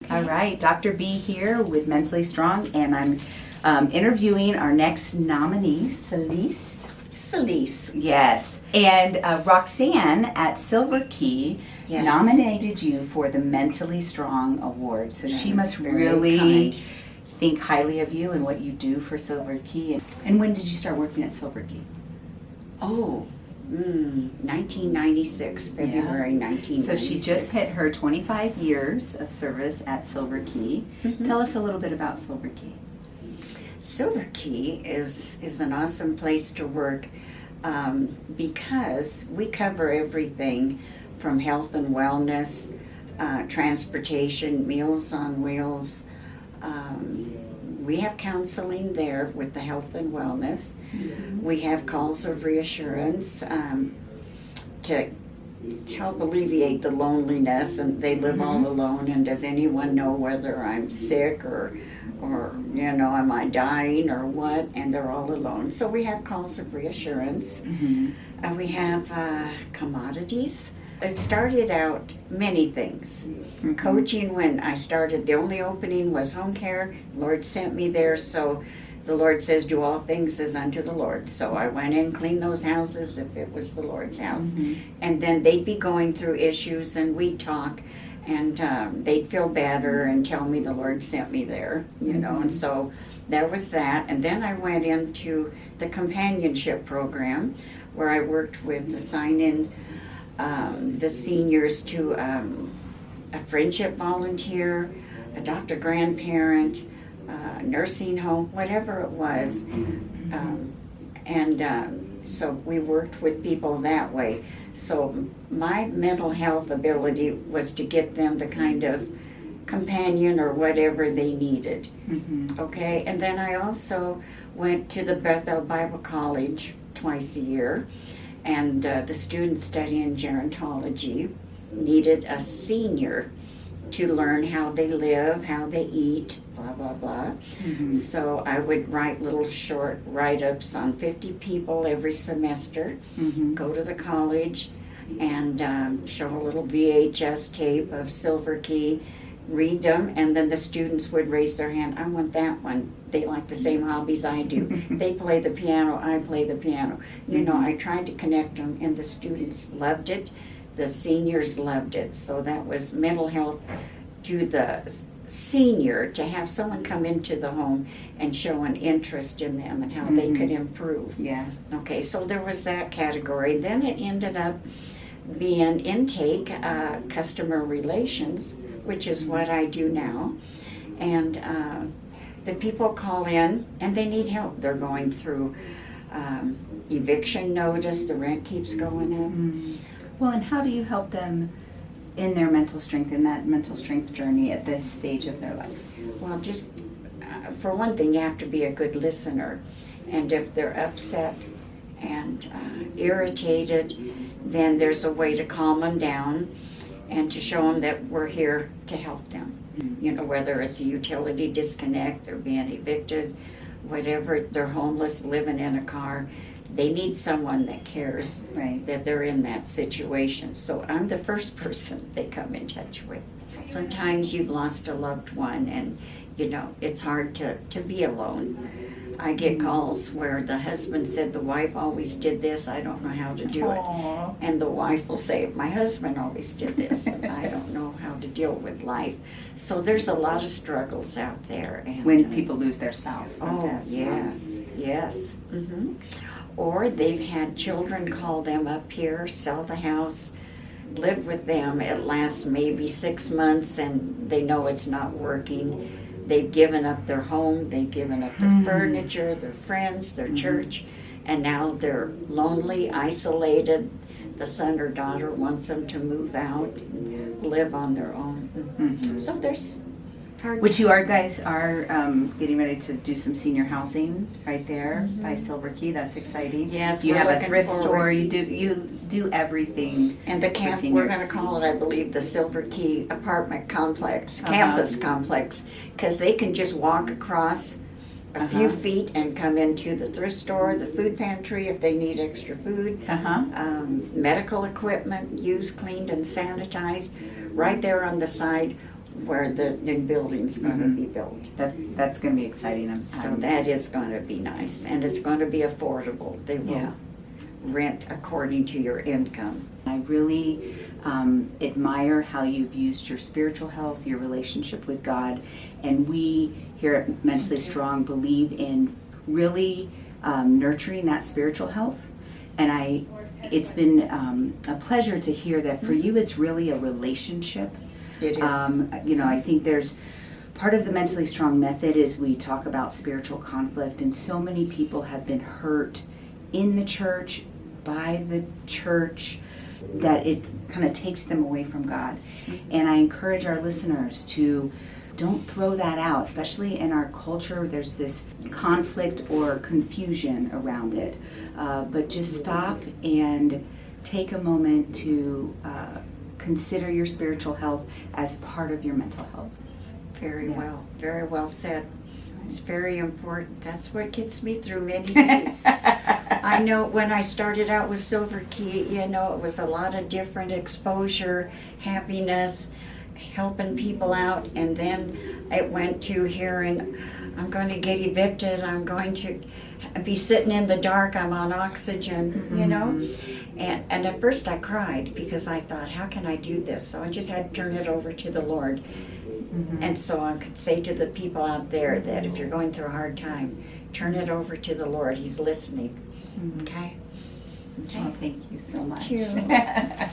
All right, Dr. B here with Mentally Strong, and I'm interviewing our next nominee, Celise. Yes, and Roxanne at Silver Key nominated you for the Mentally Strong Award. So she must really think highly of you and what you do for Silver Key. And when did you start working at Silver Key? 1996, February 1996. So she just hit her 25 years of service at Silver Key. Tell us a little bit about Silver Key. Silver Key is an awesome place to work because we cover everything from health and wellness, transportation, Meals on Wheels. We have counseling there with the health and wellness. We have calls of reassurance to help alleviate the loneliness, and they live all alone, and does anyone know whether I'm sick or am I dying or what, and they're all alone. So we have calls of reassurance. We have commodities. It started out many things. Coaching, when I started, the only opening was home care. Lord sent me there, so the Lord says, do all things as unto the Lord. So I went in, cleaned those houses if it was the Lord's house. And then they'd be going through issues, and we'd talk, and they'd feel better and tell me the Lord sent me there, and so there was that. And then I went into the companionship program, where I worked with assigning the seniors to a friendship volunteer, a doctor grandparent, nursing home, whatever it was. So we worked with people that way. So my mental health ability was to get them the kind of companion or whatever they needed. Okay, and then I also went to the Bethel Bible College twice a year. And the students studying gerontology needed a senior to learn how they live, how they eat, blah, blah, blah. So I would write little short write-ups on 50 people every semester, go to the college and show a little VHS tape of Silver Key, read them, and then the students would raise their hand, I want that one. They like the same hobbies I do. They play the piano, I play the piano. I tried to connect them, and the students loved it. The seniors loved it. So that was mental health to the senior, to have someone come into the home and show an interest in them and how they could improve. Okay, so there was that category. Then it ended up being intake, customer relations, which is what I do now. And the people call in and they need help. They're going through eviction notice, the rent keeps going up. Well, and how do you help them in their mental strength, in that mental strength journey at this stage of their life? Well, just for one thing, you have to be a good listener. And if they're upset and irritated, then there's a way to calm them down and to show them that we're here to help them. Whether it's a utility disconnect, they're being evicted, whatever, they're homeless, living in a car, they need someone that cares that they're in that situation. So I'm the first person they come in touch with. Sometimes you've lost a loved one, and it's hard to be alone. I get calls where the husband said the wife always did this, I don't know how to do it. And the wife will say, my husband always did this, and I don't know how to deal with life. So there's a lot of struggles out there. And, when people lose their spouse from death. Yes. Or they've had children call them up here, sell the house, live with them. It lasts maybe 6 months, and they know it's not working. They've given up their home, they've given up their furniture, their friends, their church, and now they're lonely, isolated. The son or daughter wants them to move out and live on their own. So there's Which you guys are getting ready to do some senior housing right there by Silver Key. That's exciting. Yes, you have a thrift store. You do everything. And the camp, we're going to call it, I believe, the Silver Key apartment complex, campus complex, because they can just walk across a few feet and come into the thrift store, the food pantry if they need extra food, medical equipment used, cleaned, and sanitized right there on the side. where the new building's going to be built. That's going to be exciting. So that is going to be nice, and it's going to be affordable. They will rent according to your income. I really admire how you've used your spiritual health, your relationship with God, and we here at Mentally Strong believe in really nurturing that spiritual health. And it's been a pleasure to hear that for you it's really a relationship. It is. You know, I think there's part of the Mentally Strong method is we talk about spiritual conflict, and so many people have been hurt in the church, by the church, that it kind of takes them away from God. And I encourage our listeners to don't throw that out, especially in our culture. There's this conflict or confusion around it. But just stop and take a moment to consider your spiritual health as part of your mental health. Very well said. It's very important. That's what gets me through many days. I know when I started out with Silver Key, you know, it was a lot of different exposure, happiness, helping people out, and then it went to hearing, I'm going to get evicted, I'm going to be sitting in the dark, I'm on oxygen, you know. And at first I cried because I thought, how can I do this? So I just had to turn it over to the Lord. And so I could say to the people out there that if you're going through a hard time, turn it over to the Lord. He's listening. Okay? Oh, thank you so much. Thank you.